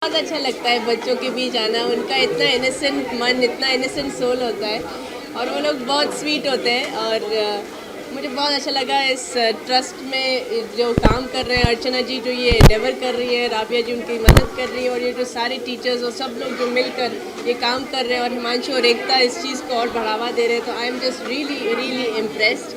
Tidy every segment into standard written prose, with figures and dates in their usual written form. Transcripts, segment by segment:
बहुत अच्छा लगता है बच्चों के बीच आना। उनका इतना इनोसेंट मन, इतना इनोसेंट सोल होता है और वो लोग बहुत स्वीट होते हैं। और मुझे बहुत अच्छा लगा इस ट्रस्ट में जो काम कर रहे हैं अर्चना जी, जो ये एंडेवर कर रही है, राबिया जी उनकी मदद कर रही है, और ये जो सारे टीचर्स और सब लोग जो मिलकर ये काम कर रहे हैं, और हिमांशु और एकता इस चीज़ को और बढ़ावा दे रहे हैं। तो I am just really really impressed.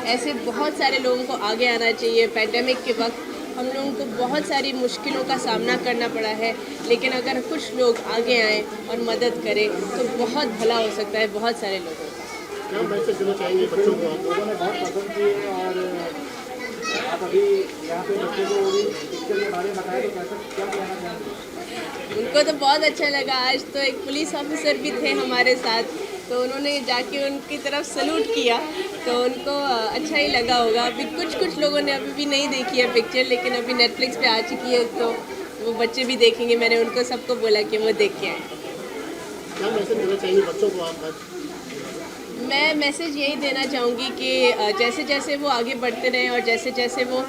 ऐसे बहुत सारे लोगों को आगे आना चाहिए। पैंडेमिक के वक्त हम लोगों को बहुत सारी मुश्किलों का सामना करना पड़ा है, लेकिन अगर कुछ लोग आगे आएँ और मदद करें तो बहुत भला हो सकता है बहुत सारे लोगों का। क्या मैसेज देना चाहेंगे बच्चों को? आप लोगों ने बहुत पसंद किए और आप अभी यहाँ पे बच्चों को भी पिक्चर के बारे में बताया, तो कैसा क्या कहना चाहेंगे? उनको तो बहुत अच्छा लगा। आज तो एक पुलिस ऑफिसर भी थे हमारे साथ, तो उन्होंने जाके उनकी तरफ सलूट किया, तो उनको अच्छा ही लगा होगा। अभी कुछ लोगों ने अभी भी नहीं देखी है पिक्चर, लेकिन अभी नेटफ्लिक्स पे आ चुकी है, तो वो बच्चे भी देखेंगे। मैंने उनको सबको बोला कि वो देख के आए। क्या मैसेज देना चाहेंगे बच्चों को आप आज? मैं मैसेज यही देना चाहूँगी कि जैसे जैसे वो आगे बढ़ते रहें और जैसे जैसे वो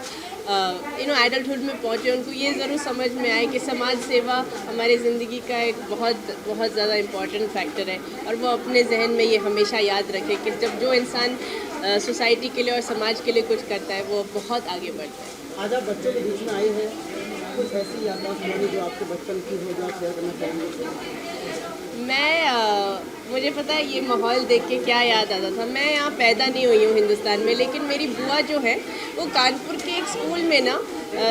एडल्टहुड में पहुँचे, उनको ये ज़रूर समझ में आए कि समाज सेवा हमारी ज़िंदगी का एक बहुत बहुत ज़्यादा इम्पॉर्टेंट फैक्टर है। और वो अपने जहन में ये हमेशा याद रखे कि जब जो इंसान सोसाइटी के लिए और समाज के लिए कुछ करता है, वो बहुत आगे बढ़ता है। आज आप बच्चों के बीच में आई है, कुछ ऐसी याददाश्त होगी जो आपके बचपन की हो, जो आप शेयर करना चाहेंगे? मुझे पता है ये माहौल देख के क्या याद आता था। मैं यहाँ पैदा नहीं हुई हूँ हिंदुस्तान में, लेकिन मेरी बुआ जो है वो कानपुर के एक स्कूल में ना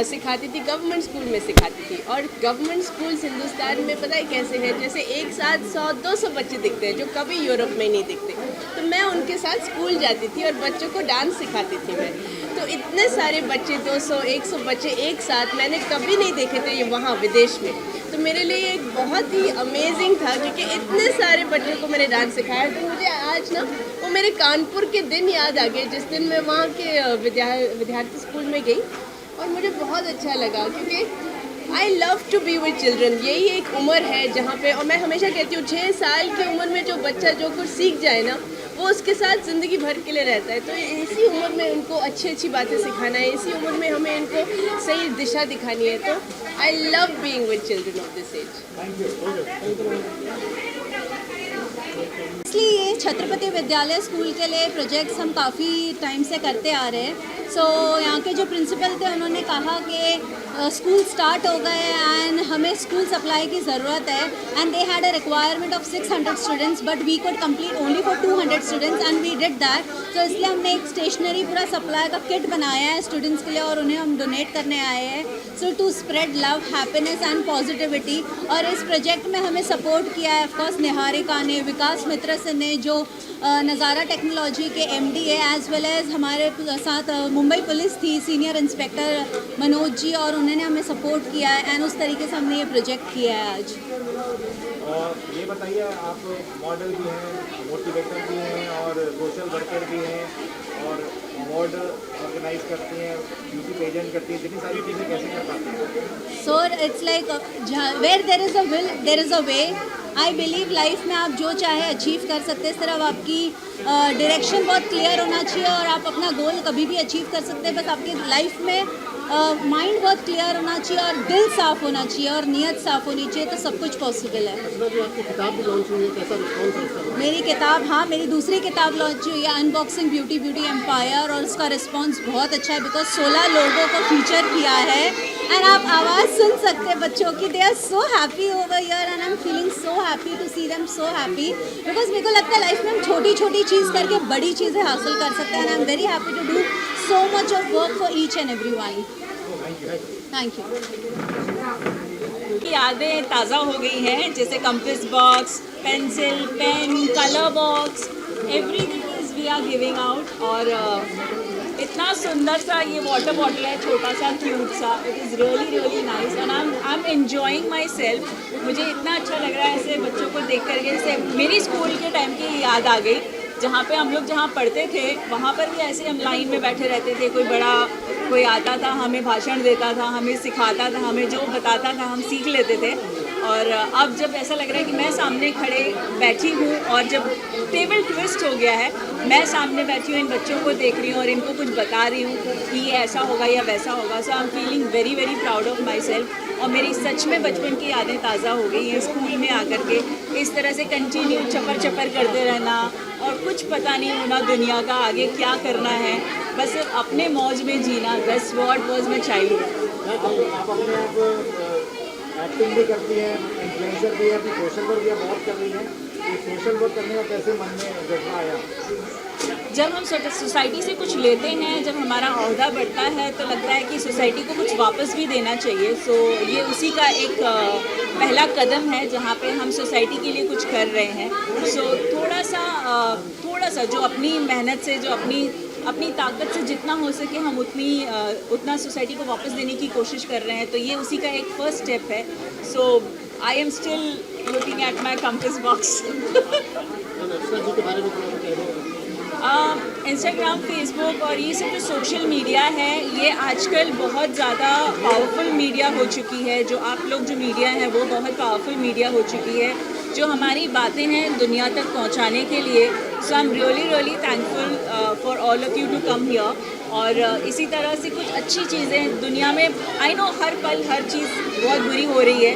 सिखाती थी, गवर्नमेंट स्कूल में सिखाती थी। और गवर्नमेंट स्कूल्स हिंदुस्तान में पता है कैसे हैं, जैसे एक साथ 100-200 बच्चे दिखते हैं जो कभी यूरोप में नहीं दिखते। तो मैं उनके साथ स्कूल जाती थी और बच्चों को डांस सिखाती थी मैं। तो इतने सारे बच्चे, 200-100 बच्चे एक साथ मैंने कभी नहीं देखे थे ये वहाँ विदेश में। तो मेरे लिए एक बहुत ही अमेजिंग था, क्योंकि इतने सारे बच्चों को मैंने डांस सिखाया। तो मुझे आज ना वो मेरे कानपुर के दिन याद आ गए, जिस दिन मैं वहाँ के विद्यार्थी स्कूल में गई, और मुझे बहुत अच्छा लगा, क्योंकि I love to be with children. यही एक उम्र है जहाँ पे, और मैं हमेशा कहती हूँ 6 साल की उम्र में जो बच्चा जो कुछ सीख जाए ना, वो उसके साथ ज़िंदगी भर के लिए रहता है। तो इसी उम्र में उनको अच्छी अच्छी बातें सिखाना है, इसी उम्र में हमें इनको सही दिशा दिखानी है। तो I love being with children of this age. इसलिए ये छत्रपति विद्यालय स्कूल के लिए प्रोजेक्ट्स हम काफ़ी टाइम से करते आ रहे हैं। यहाँ के जो प्रिंसिपल थे उन्होंने कहा कि स्कूल स्टार्ट हो गए एंड हमें स्कूल सप्लाई की ज़रूरत है, and they had a requirement of 600 students, but we could complete only for 200 students and we did that. तो इसलिए हमने एक स्टेशनरी पूरा सप्लाई का किट बनाया है स्टूडेंट्स के लिए, और उन्हें हम डोनेट करने आए हैं। So to spread love, happiness and positivity. और इस प्रोजेक्ट में हमें सपोर्ट किया है ऑफकोर्स निहारिका ने, विकास मित्र से ने, जो नज़ारा टेक्नोलॉजी के MD है, एज़ वेल एज़ हमारे साथ मुंबई पुलिस थी सीनियर इंस्पेक्टर मनोज जी, और उन्होंने हमें सपोर्ट किया है, एंड उस तरीके से हमने ये प्रोजेक्ट किया है आज। और ये बताइए, आप मॉडल भी हैं, मोटिवेटर भी हैं और सोशल वर्कर भी हैं, और अवार्ड ऑर्गेनाइज करती हैं, ब्यूटी पेजेंट करती हैं, जितनी सारी चीज़ें कैसे कर पाती हैं? So it's like where there is a will there is a way. I believe life में आप जो चाहे अचीव कर सकते हैं, सिर्फ आपकी डायरेक्शन बहुत क्लियर होना चाहिए और आप अपना गोल कभी भी अचीव कर सकते हैं। बस आपकी लाइफ में माइंड बहुत क्लियर होना चाहिए और दिल साफ़ होना चाहिए और नीयत साफ़ होनी चाहिए, तो सब कुछ पॉसिबल है। जो आपकी किताब भी लॉन्च हुई है, कैसा रिस्पॉन्स है उसका? मेरी किताब, हाँ, मेरी दूसरी किताब लॉन्च हुई है, अनबॉक्सिंग ब्यूटी एम्पायर, और उसका रिस्पांस बहुत अच्छा है बिकॉज 16 लोगों को फीचर किया है। एंड आप आवाज़ सुन सकते हैं बच्चों की, they are so happy over here and I am feeling so happy to see them so happy, because मेरे को लगता है लाइफ में हम छोटी छोटी चीज़ करके बड़ी चीज़ें हासिल कर सकते हैं। And I am very happy to do so much of work for each and every one. Thank you. की यादें ताज़ा हो गई हैं, जैसे compass box, pencil, pen, colour box, everything is we are giving out. और इतना सुंदर सा ये वाटर बॉटल है, छोटा सा क्यूट सा, it is really nice and I am enjoying my self. मुझे इतना अच्छा लग रहा है ऐसे बच्चों को देख करके, जैसे मेरी स्कूल के टाइम की याद आ गई, जहाँ पे हम लोग जहाँ पढ़ते थे वहाँ पर भी ऐसे हम लाइन में बैठे रहते थे। कोई आता था, हमें भाषण देता था, हमें सिखाता था, हमें जो बताता था हम सीख लेते थे। और अब जब ऐसा लग रहा है कि मैं सामने खड़े बैठी हूँ, और जब टेबल ट्विस्ट हो गया है, मैं सामने बैठी हूँ, इन बच्चों को देख रही हूँ और इनको कुछ बता रही हूँ कि ये ऐसा होगा या वैसा होगा। So I am feeling very proud of myself. और मेरी सच में बचपन की यादें ताज़ा हो गई हैं स्कूल में आकर के। इस तरह से कंटिन्यू चपर चपर करते रहना और कुछ पता नहीं होना दुनिया का आगे क्या करना है, बस सिर्फ अपने मौज में जीना। That's what was my childhood. आप अपने आप एक्टिंग भी करती हैं, इन्फ्लुएंसर भी है, अपनी सोशल वर्क भी बहुत कर रही हैं। तो सोशल वर्क करने का कैसे मन में जज्बा आया? जब हम सोसाइटी से कुछ लेते हैं, जब हमारा ओहदा बढ़ता है तो लगता है कि सोसाइटी को कुछ वापस भी देना चाहिए। सो ये उसी का एक पहला कदम है जहाँ पे हम सोसाइटी के लिए कुछ कर रहे हैं। सो थोड़ा सा जो अपनी मेहनत से, जो अपनी ताकत से जितना हो सके हम उतना सोसाइटी को वापस देने की कोशिश कर रहे हैं। तो ये उसी का एक फर्स्ट स्टेप है। So I am still looking at my compass box. Instagram, Facebook और ये सब जो सोशल मीडिया है, ये आजकल बहुत ज़्यादा पावरफुल मीडिया हो चुकी है। जो आप लोग जो मीडिया है वो बहुत पावरफुल मीडिया हो चुकी है जो हमारी बातें हैं दुनिया तक पहुंचाने के लिए। So I am really thankful for all of you to come here. और इसी तरह से कुछ अच्छी चीज़ें दुनिया में, आई नो हर पल हर चीज़ बहुत बुरी हो रही है,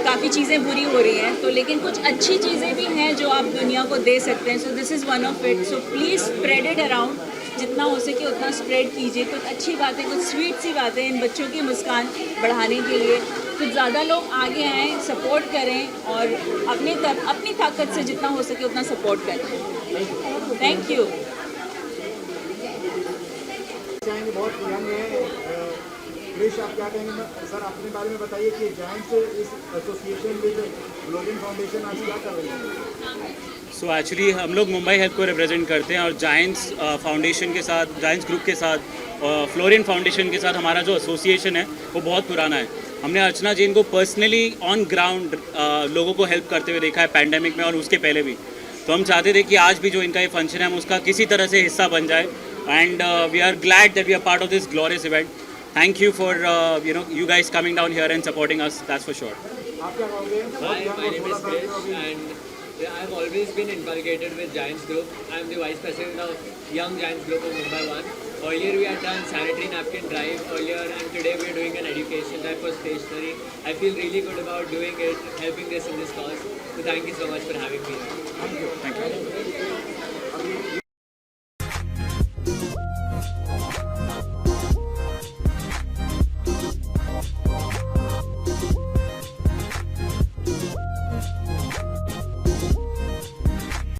काफ़ी चीज़ें बुरी हो रही हैं, तो लेकिन कुछ अच्छी चीज़ें भी हैं जो आप दुनिया को दे सकते हैं। So this is one of it. So please spread it around, जितना हो सके उतना स्प्रेड कीजिए। कुछ अच्छी बातें, कुछ स्वीट सी बातें इन बच्चों की मुस्कान बढ़ाने के लिए कुछ ज़्यादा लोग आगे आएँ, सपोर्ट करें और अपनी ताकत से जितना हो सके उतना सपोर्ट करें। Thank you. बहुत यंग है क्रिश, आप क्या कहेंगे सर? अपने बारे में बताइए कि जायंट्स इस एसोसिएशन विद फ्लोरिन फाउंडेशन आज क्या कर रही है? सो एक्चुअली हम लोग मुंबई हेल्थ को रिप्रेजेंट करते हैं और जायंट्स फाउंडेशन के साथ, जायंट्स ग्रुप के साथ, फ्लोरिन फाउंडेशन के साथ हमारा जो एसोसिएशन है वो बहुत पुराना है। हमने अर्चना जैन को पर्सनली ऑन ग्राउंड लोगों को हेल्प करते हुए देखा है पैंडेमिक में और उसके पहले भी। तो हम चाहते थे कि आज भी जो इनका ये फंक्शन है हम उसका किसी तरह से हिस्सा बन जाए। And we are glad that we are part of this glorious event. Thank you for you guys coming down here and supporting us. That's for sure. आप क्या कहोगे? Hi, my name is Krish and I've always been inculcated with Giants Group. I'm the vice president of Young Giants Group of Mumbai 1. Earlier we had done sanitary napkin drive earlier, and today we're doing an education drive for stationery. I feel really good about doing it, helping this in this cause. So thank you so much for having me here. Thank you.